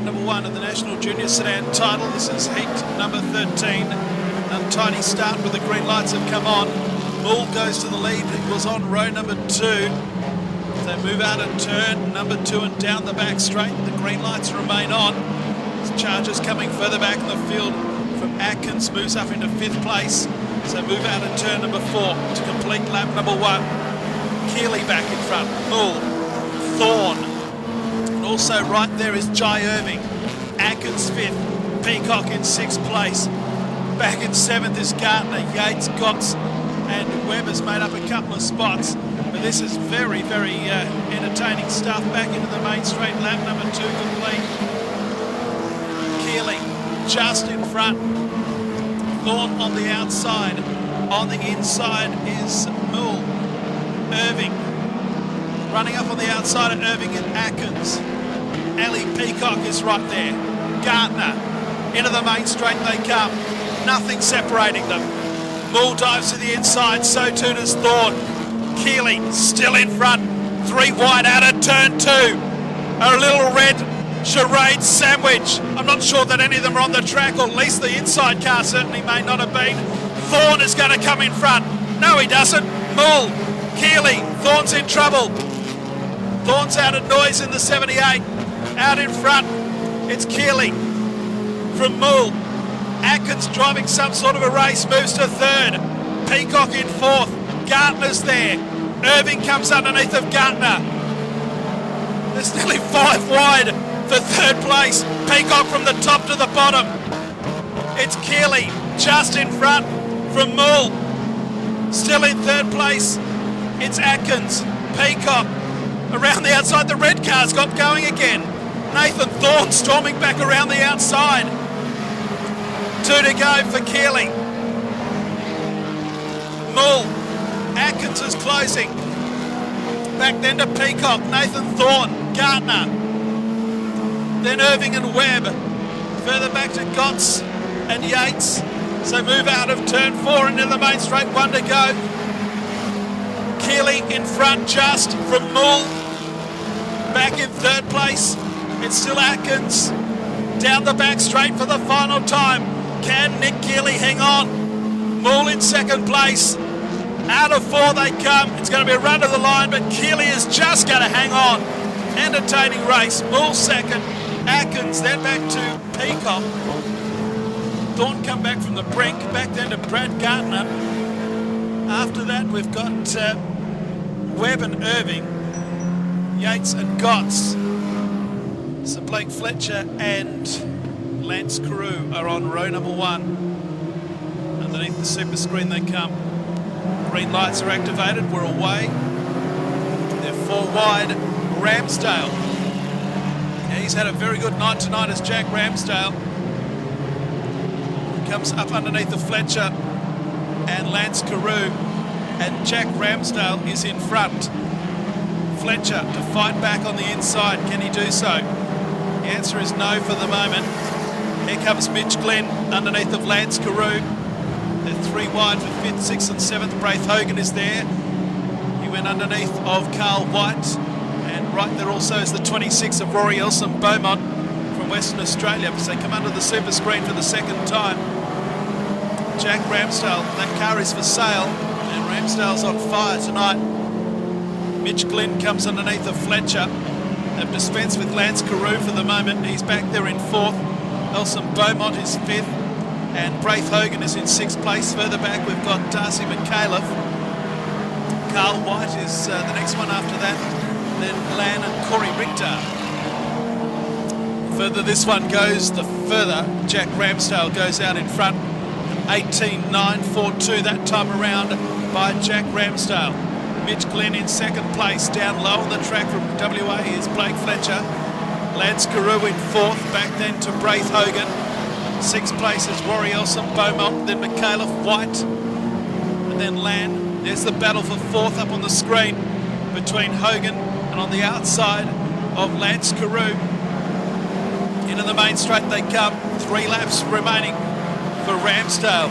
lap number 1 of the National Junior Sedan title. This is heat number 13. Untidy start with the green lights have come on. Bull goes to the lead. It was on row number 2. They move out of turn number 2 and down the back straight. The green lights remain on. Chargers coming further back in the field from Atkins, moves up into 5th place. So move out of turn number 4 to complete lap number 1. Keeley back in front. Bull, Thorn. And also right there is Jai Irving. Atkins 5th. Peacock in 6th place. Back in 7th is Gardner, Yates, Gotts and Webb has made up a couple of spots. But this is very, very entertaining stuff. Back into the main straight, lap number 2 complete. Keeley just in front. Thorn on the outside. On the inside is Mull. Irving. Running up on the outside of Irving and Atkins. Ali Peacock is right there. Gardner. Into the main straight they come. Nothing separating them. Mull dives to the inside, so too does Thorn. Keeley still in front. 3 wide out of turn 2. A little red charade sandwich. I'm not sure that any of them are on the track, or at least the inside car certainly may not have been. Thorn is going to come in front. No, he doesn't. Mull, Keeley, Thorn's in trouble. Thorn's out of noise in the 78. Out in front, it's Keeley from Mull. Atkins driving some sort of a race, moves to 3rd. Peacock in 4th. Gardner's there. Irving comes underneath of Gardner. There's nearly 5 wide for 3rd place. Peacock from the top to the bottom. It's Keeley just in front from Mull. Still in 3rd place. It's Atkins. Peacock around the outside. The red car's got going again. Nathan Thorne storming back around the outside. 2 to go for Keeley. Mull. Atkins is closing. Back then to Peacock. Nathan Thorne. Gardner. Then Irving and Webb. Further back to Gotts and Yates. So move out of turn 4 into the main straight. 1 to go. Keeley in front just from Mull. Back in 3rd place. It's still Atkins. Down the back straight for the final time. Can Nick Keeley hang on? Mull in 2nd place. Out of 4 they come. It's going to be a run to the line, but Keeley is just going to hang on. Entertaining race. Mull 2nd. Atkins then back to Peacock. Thorne come back from the brink. Back then to Brad Gardner. After that we've got Webb and Irving. Yates and Gotts. So Blake Fletcher and Lance Carew are on row number 1. Underneath the super screen they come. Green lights are activated. We're away. They're 4 wide. Ramsdale. Yeah, he's had a very good night tonight as Jack Ramsdale. Comes up underneath the Fletcher and Lance Carew. And Jack Ramsdale is in front. Fletcher to fight back on the inside. Can he do so? The answer is no for the moment. Here comes Mitch Glenn underneath of Lance Carew. They're 3 wide for 5th, 6th and 7th. Braith Hogan is there. He went underneath of Carl White. And right there also is the 26 of Rory Elson Beaumont from Western Australia. So they come under the super screen for the 2nd time. Jack Ramsdale, that car is for sale. And Ramsdale's on fire tonight. Mitch Glenn comes underneath of Fletcher. They've dispensed with Lance Carew for the moment. He's back there in 4th. Elson Beaumont is 5th. And Braith Hogan is in 6th place. Further back we've got Darcy McAuliffe. Carl White is the next one after that. Then Lan and Corey Richter. Further this one goes, the further Jack Ramsdale goes out in front. 18.942 that time around by Jack Ramsdale. Mitch Glenn in 2nd place. Down low on the track from WA is Blake Fletcher. Lance Carew in 4th. Back then to Braith Hogan. 6th place is Rory Elson Beaumont. Then McAuliffe White. And then Lan. There's the battle for 4th up on the screen between Hogan and on the outside of Lance Carew. Into the main straight they come. 3 laps remaining for Ramsdale,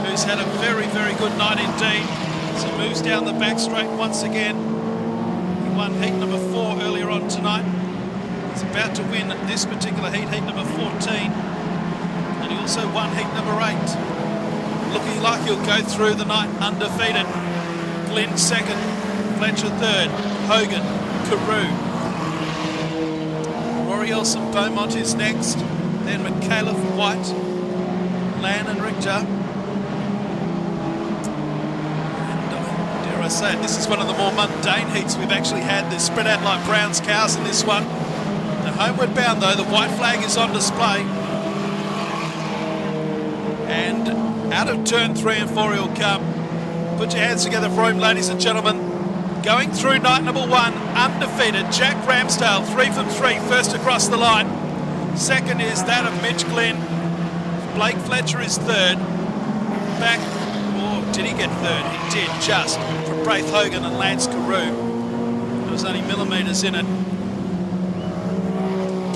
who's had a very, very good night indeed. So moves down the back straight once again. He won heat number 4 earlier on tonight. He's He's about to win this particular heat, heat number 14. And he also won heat number 8. Looking like he'll go through the night undefeated. Glynn second, Fletcher third, Hogan, Carew. Rory Elson Beaumont is next, then McCaleb, White, Lan and Richter. And dare I say it, this is one of the more mundane heats we've actually had. They're spread out like Brown's cows in this one. The homeward bound though, the white flag is on display. And out of turn 3 and 4 he'll come. Put your hands together for him, ladies and gentlemen. Going through night number 1, undefeated, Jack Ramsdale, 3 from 3, first across the line. Second is that of Mitch Glynn. Blake Fletcher is third. Back, oh, did he get third? He did, just, from Braith Hogan and Lance Carew. There was only millimetres in it.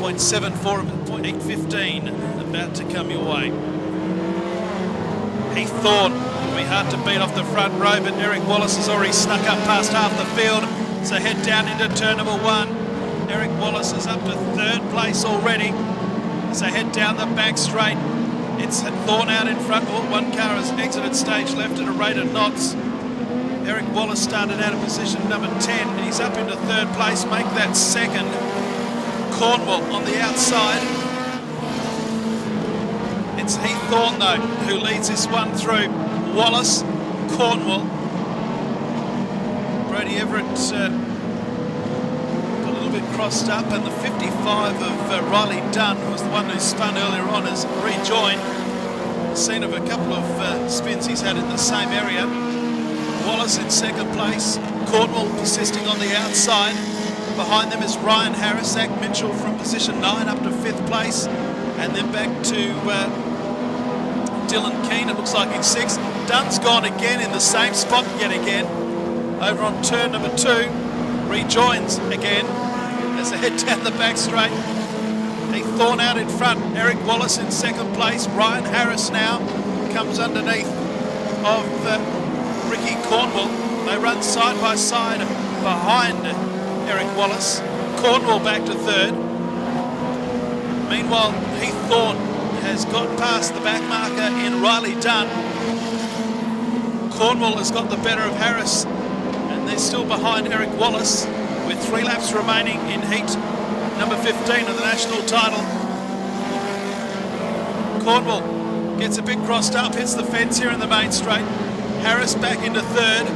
0.74, 0.815, about to come your way. He thought it would be hard to beat off the front row, but Eric Wallace has already snuck up past half the field. So head down into turn number 1. Eric Wallace is up to third place already. So head down the back straight. It's Thorne out in front. Oh, one car has exited stage left at a rate of knots. Eric Wallace started out of position number 10 and he's up into third place. Make that second. Cornwall on the outside. It's Heath Thorne though who leads this one through. Wallace, Cornwall. Brody Everett got a little bit crossed up, and the 55 of Riley Dunn, who was the one who spun earlier on, has rejoined. Scene of a couple of spins he's had in the same area. Wallace in second place. Cornwall persisting on the outside. Behind them is Ryan Harris, Zach Mitchell from position 9 up to 5th place, and then back to Dylan Keane, it looks like in 6th. Dunn's gone again in the same spot yet again. Over on turn number 2, rejoins again as they head down the back straight. Heath Thorne out in front, Eric Wallace in second place. Ryan Harris now comes underneath of Ricky Cornwall. They run side by side behind Eric Wallace. Cornwall back to third. Meanwhile, Heath Thorne has got past the back marker in Riley Dunn. Cornwall has got the better of Harris, and they're still behind Eric Wallace with 3 laps remaining in heat number 15 of the national title. Cornwall gets a bit crossed up, hits the fence here in the main straight. Harris back into third.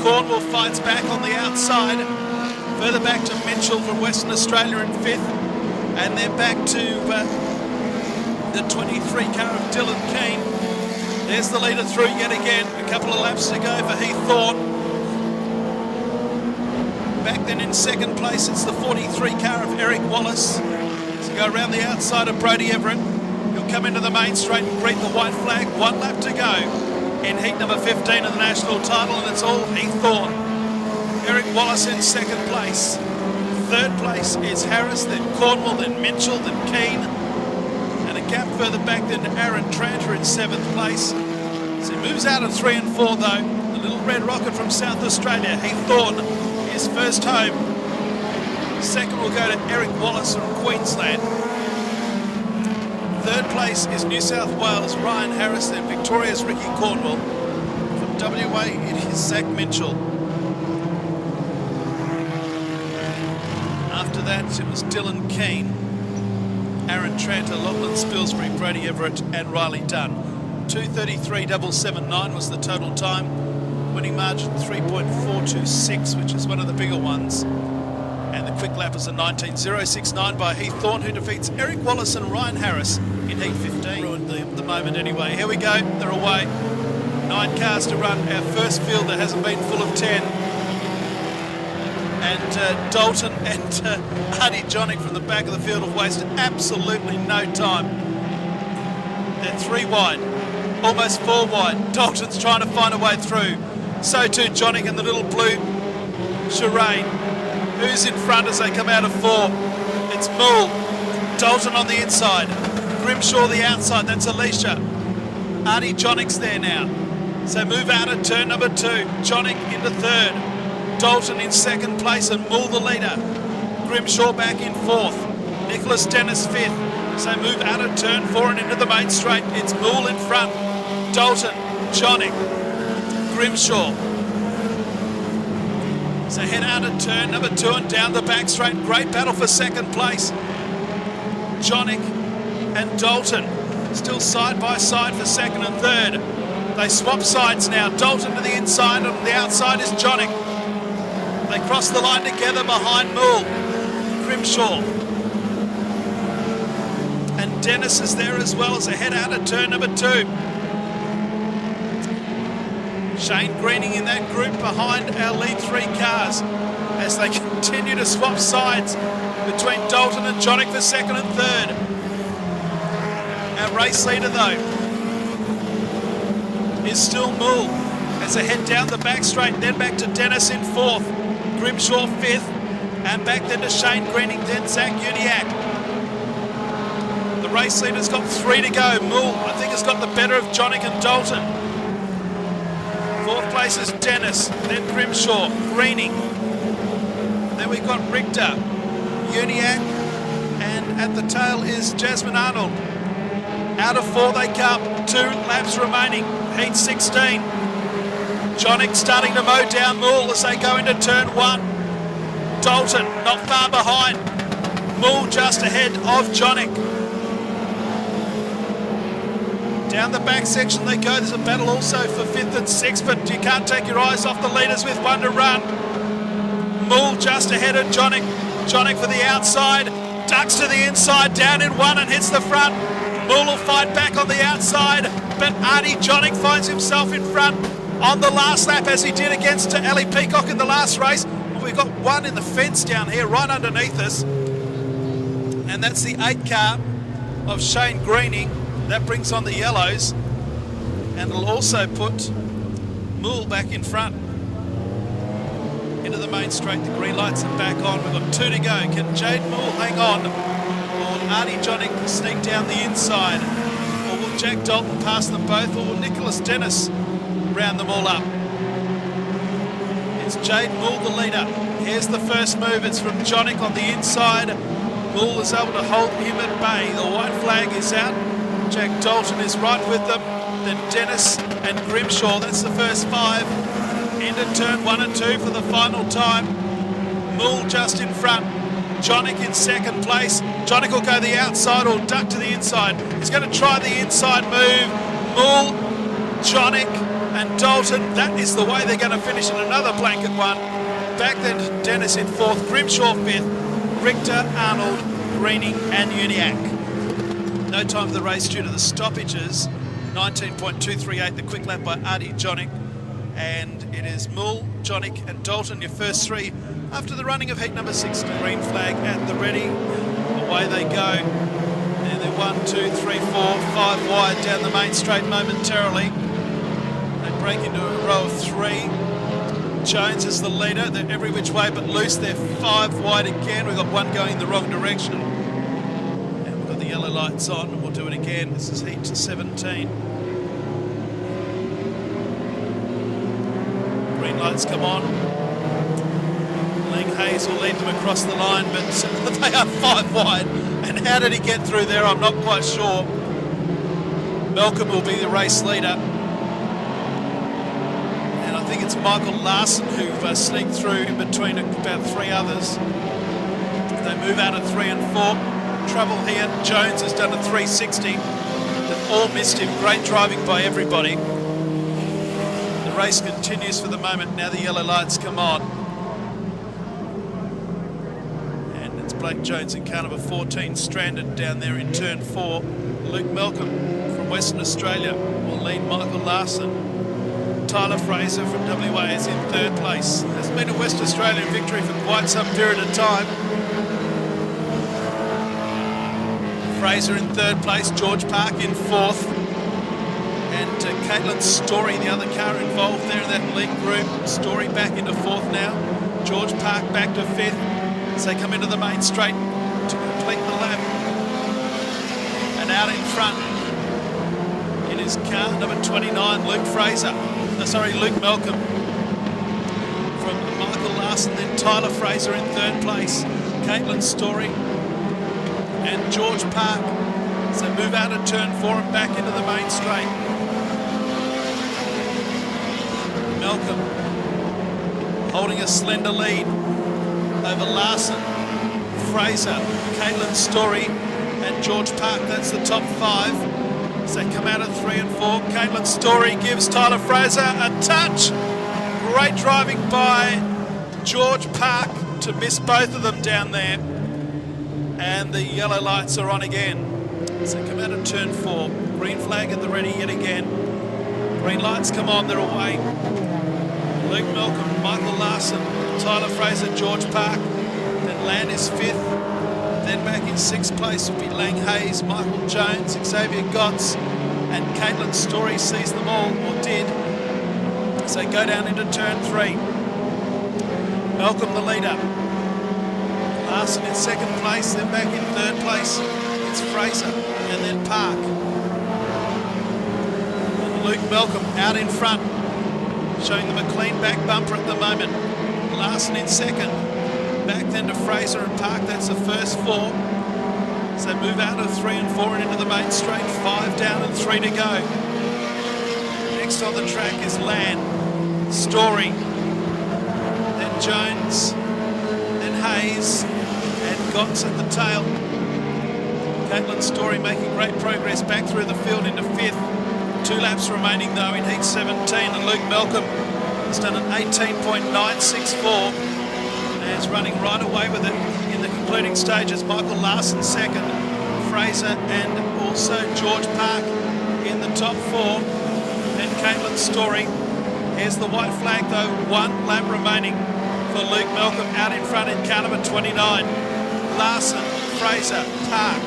Cornwall fights back on the outside. Further back to Mitchell from Western Australia in 5th. And then back to the 23 car of Dylan Keane. There's the leader through yet again. A couple of laps to go for Heath Thorne. Back then in second place, it's the 43 car of Eric Wallace. So go around the outside of Brody Everett. He'll come into the main straight and greet the white flag. 1 lap to go in heat number 15 of the national title, and it's all Heath Thorne. Eric Wallace in second place. Third place is Harris, then Cornwall, then Mitchell, then Keane. And a gap further back then to Aaron Tranter in 7th place. So he moves out of 3 and 4 though. The little red rocket from South Australia, Heath Thorne, is first home. Second will go to Eric Wallace from Queensland. Third place is New South Wales, Ryan Harris, then Victoria's Ricky Cornwall. From WA, it is Zach Mitchell. After that, it was Dylan Keane, Aaron Tranter, Lachlan Spilsbury, Brody Everett and Riley Dunn. 2:33.779 was the total time. Winning margin 3.426, which is one of the bigger ones. And the quick lap is a 19.069 by Heath Thorne, who defeats Eric Wallace and Ryan Harris in heat 15. Ruined the moment anyway. Here we go, they're away. 9 cars to run. Our first field that hasn't been full of 10. And Dalton and Artie Jonick from the back of the field have wasted absolutely no time. They're 3 wide, almost 4 wide. Dalton's trying to find a way through. So too Jonick and the little blue charade. Who's in front as they come out of 4? It's Moole. Dalton on the inside. Grimshaw the outside. That's Alicia. Artie Jonick's there now. So move out at turn number 2. Jonick into third. Dalton in second place and Moole the leader. Grimshaw back in 4th. Nicholas Dennis fifth. So move out of turn 4 and into the main straight. It's Moole in front. Dalton, Jonik, Grimshaw. So head out of turn number 2 and down the back straight. Great battle for second place. Jonik and Dalton still side by side for second and third. They swap sides now. Dalton to the inside, and on the outside is Jonik. They cross the line together behind Moole. Grimshaw. And Dennis is there as well as they head out of turn number 2. Shane Greening in that group behind our lead 3 cars as they continue to swap sides between Dalton and Jonik for second and third. Our race leader though is still Moole as they head down the back straight, then back to Dennis in 4th, Grimshaw 5th, and back then to Shane Greening, then Zach Uniacke. The race leader's got 3 to go. Moole, I think, has got the better of Jonik and Dalton. 4th place is Dennis, then Grimshaw, Greening. Then we've got Richter, Uniacke, and at the tail is Jasmine Arnold. Out of 4 they come, 2 laps remaining, heat 16. Jonik starting to mow down Moole as they go into turn 1. Dalton not far behind. Moole just ahead of Jonik. Down the back section they go. There's a battle also for 5th and 6th, but you can't take your eyes off the leaders with 1 to run. Moole just ahead of Jonik. Jonik for the outside, ducks to the inside, down in 1 and hits the front. Moole will fight back on the outside, but Artie Jonik finds himself in front on the last lap as he did against Ellie Peacock in the last race. We've got 1 in the fence down here right underneath us, and that's the 8 car of Shane Greening. That brings on the yellows, and it'll also put Moole back in front. Into the main straight, the green lights are back on. We've got 2 to go. Can Jade Moole hang on? Or will Artie Jonik sneak down the inside? Or will Jack Dalton pass them both? Or will Nicholas Dennis round them all up? It's Jade Moole the leader. Here's the first move. It's from Jonik on the inside. Moole is able to hold him at bay. The white flag is out. Jack Dalton is right with them. Then Dennis and Grimshaw. That's the first 5. Into turn 1 and 2 for the final time. Moole just in front. Jonik in second place. Jonik will go the outside or duck to the inside. He's going to try the inside move. Moole, Jonik and Dalton. That is the way they're going to finish in another blanket one. Back then Dennis in 4th. Grimshaw 5th. Richter, Arnold, Greening and Uniacke. No time for the race due to the stoppages. 19.238, the quick lap by Artie Jonik. And it is Moole, Jonik and Dalton, your first 3 after the running of heat number 6. Green flag at the ready. Away they go. And they're 1, 2, 3, 4, 5 wide down the main straight momentarily. They break into a row of 3. Jones is the leader. They're every which way but loose. They're 5 wide again. We've got 1 going in the wrong direction. And we've got the yellow lights on, and we'll do it again. This is heat 17. Green lights come on. Ling Hayes will lead them across the line, but they are 5 wide. And how did he get through there? I'm not quite sure. Malcolm will be the race leader. And I think it's Michael Larson who sneaked through in between about 3 others. They move out of 3 and 4. Trouble here. Jones has done a 360. They've all missed him. Great driving by everybody. The race continues for the moment. Now the yellow lights come on. And it's Blake Jones in car number 14 stranded down there in turn 4. Luke Malcolm from Western Australia will lead Michael Larson. Tyler Fraser from WA is in 3rd place. Hasn't been a West Australian victory for quite some period of time. Fraser in 3rd place, George Park in 4th. And Caitlin Story, the other car involved there in that lead group. Story back into 4th now. George Park back to 5th as they come into the main straight to complete the lap. And out in front in his car, number 29, Luke Malcolm. From Michael Larson, then Tyler Fraser in 3rd place. Caitlin Story and George Park. So move out of turn 4 and back into the main straight. Malcolm holding a slender lead over Larson, Fraser, Caitlin Story and George Park. That's the top 5. So come out at 3 and 4. Caitlin Story gives Tyler Fraser a touch. Great driving by George Park to miss both of them down there. And the yellow lights are on again. So come out of turn 4. Green flag at the ready yet again. Green lights come on, they're away. Luke Malcolm, Michael Larson, Tyler Fraser, George Park. Then Land is 5th. Then back in 6th place will be Lang Hayes, Michael Jones, Xavier Gotts, and Caitlin Story sees them all, or did. So go down into turn 3. Malcolm the leader. Larson in 2nd place, then back in 3rd place. It's Fraser and then Park. And Luke Malcolm out in front, showing them a clean back bumper at the moment. Larson in 2nd, back then to Fraser and Park. That's the first 4. So move out of 3 and 4 and into the main straight. 5 down and 3 to go. Next on the track is Land, Story, then Jones, then Hayes, and Gotts at the tail. Caitlin Story making great progress back through the field into 5th. 2 laps remaining though in heat 17, and Luke Malcolm has done an 18.964 and is running right away with it in the concluding stages. Michael Larson 2nd, Fraser and also George Park in the top 4, and Caitlin Story. Here's the white flag though, 1 lap remaining for Luke Malcolm out in front in car number 29. Larson, Fraser, Park,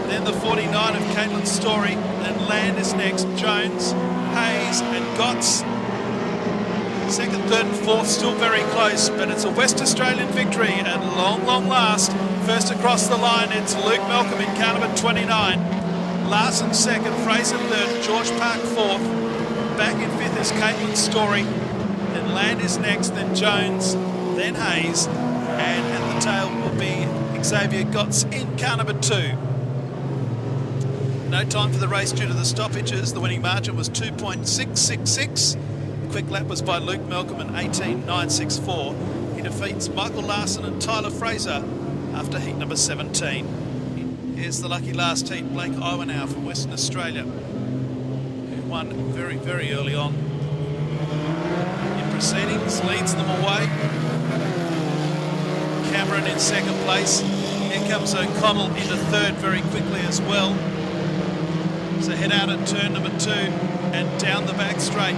then the 49 of Caitlin Story, then Land is next, Jones, Hayes and Gotts. 2nd, 3rd and 4th still very close, but it's a West Australian victory at long last. First across the line, it's Luke Malcolm in car number 29. Larson 2nd, Fraser 3rd, George Park 4th. Back in 5th is Caitlin Story, then Land is next, then Jones, then Hayes, and at the tail will be Xavier Gotts in car number 2. No time for the race due to the stoppages. The winning margin was 2.666. Quick lap was by Luke Malcolm in 18.964. He defeats Michael Larson and Tyler Fraser after heat number 17. Here's the lucky last heat, Blake Iwanow from Western Australia, who won very early on in proceedings, leads them away. Cameron in 2nd place. Here comes O'Connell into 3rd very quickly as well. So head out at turn number 2 and down the back straight.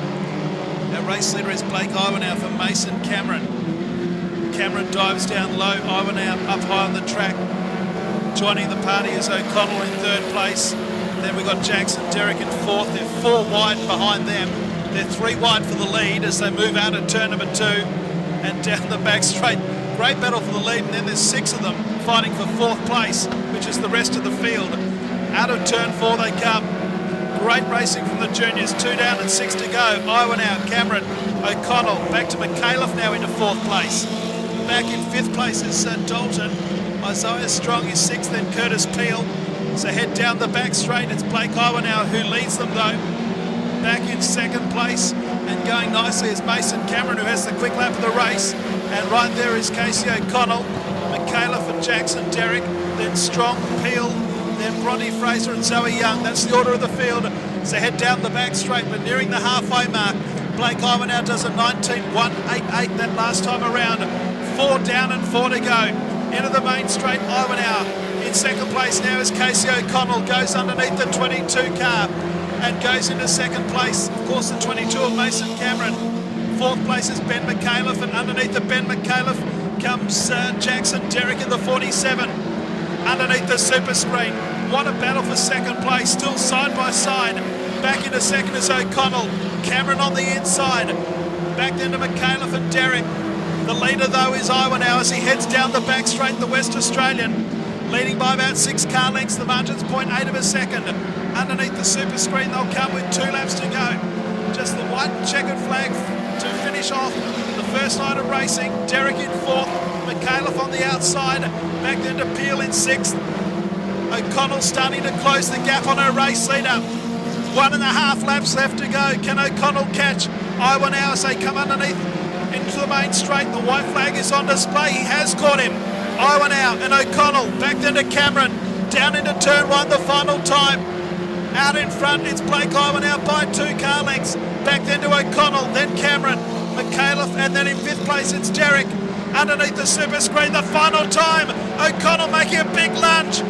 Our race leader is Blake Iwanow for Mason Cameron. Cameron dives down low, Iwanow up high on the track. Joining the party is O'Connell in 3rd place. Then we've got Jackson Derrick in 4th. They're 4 wide behind them. They're 3 wide for the lead as they move out at turn number 2 and down the back straight. Great battle for the lead, and then there's 6 of them fighting for 4th place, which is the rest of the field. Out of turn 4 they come. Great racing from the juniors, 2 down and 6 to go. Iwanow, Cameron, O'Connell, back to McAuliffe now into 4th place. Back in 5th place is Dalton. Isaiah Strong is 6th, then Curtis Peel. So head down the back straight, it's Blake Iwanow who leads them though. Back in 2nd place and going nicely is Mason Cameron, who has the quick lap of the race. And right there is Casey O'Connell, McAuliffe and Jackson Derrick, then Strong, Peel, then Bronte Fraser and Zoe Young. That's the order of the field. So head down the back straight, but nearing the halfway mark. Blake Iwanow does a 19.188 that last time around. 4 down and 4 to go. Into the main straight, Iwanow. In 2nd place now is Casey O'Connell. Goes underneath the 22 car and goes into 2nd place. Of course, the 22 of Mason Cameron. 4th place is Ben McAuliffe, and underneath the Ben McAuliffe comes Jackson Derrick in the 47. Underneath the super screen. What a battle for 2nd place, still side by side. Back into 2nd is O'Connell. Cameron on the inside. Back then to McAuliffe and Derrick. The leader though is Iwanow as he heads down the back straight, the West Australian. Leading by about 6 car lengths, the margin's 0.8 of a second. Underneath the super screen they'll come with 2 laps to go. Just the white checkered flag to finish off the first night of racing. Derrick in 4th, McAuliffe on the outside, back then to Peel in 6th. O'Connell starting to close the gap on her race leader. 1.5 laps left to go. Can O'Connell catch Iwanhoe as they come underneath into the main straight? The white flag is on display. He has caught him. Iwanhoe and O'Connell back then to Cameron. Down into turn 1, the final time. Out in front, it's Blake Iwanhoe by 2 car lengths. Back then to O'Connell, then Cameron, McAuliffe, and then in 5th place it's Derek. Underneath the super screen, the final time. O'Connell making a big lunge,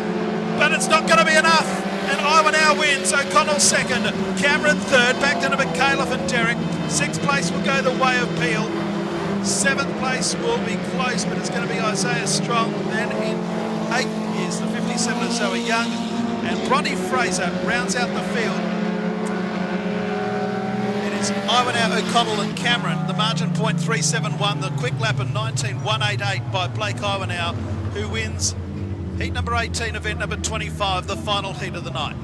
but it's not going to be enough. And Iwanhoe wins. O'Connell second, Cameron third, back then to McAuliffe and Derek. 6th place will go the way of Peel. 7th place will be close, but it's going to be Isaiah Strong. Then in 8th is the 57 Zoe Young, and Bronte Fraser rounds out the field. It is Iwanhoe, O'Connell and Cameron. The margin point 371, the quick lap of 19.188 by Blake Iwanhoe, who wins heat number 18, event number 25, the final heat of the night.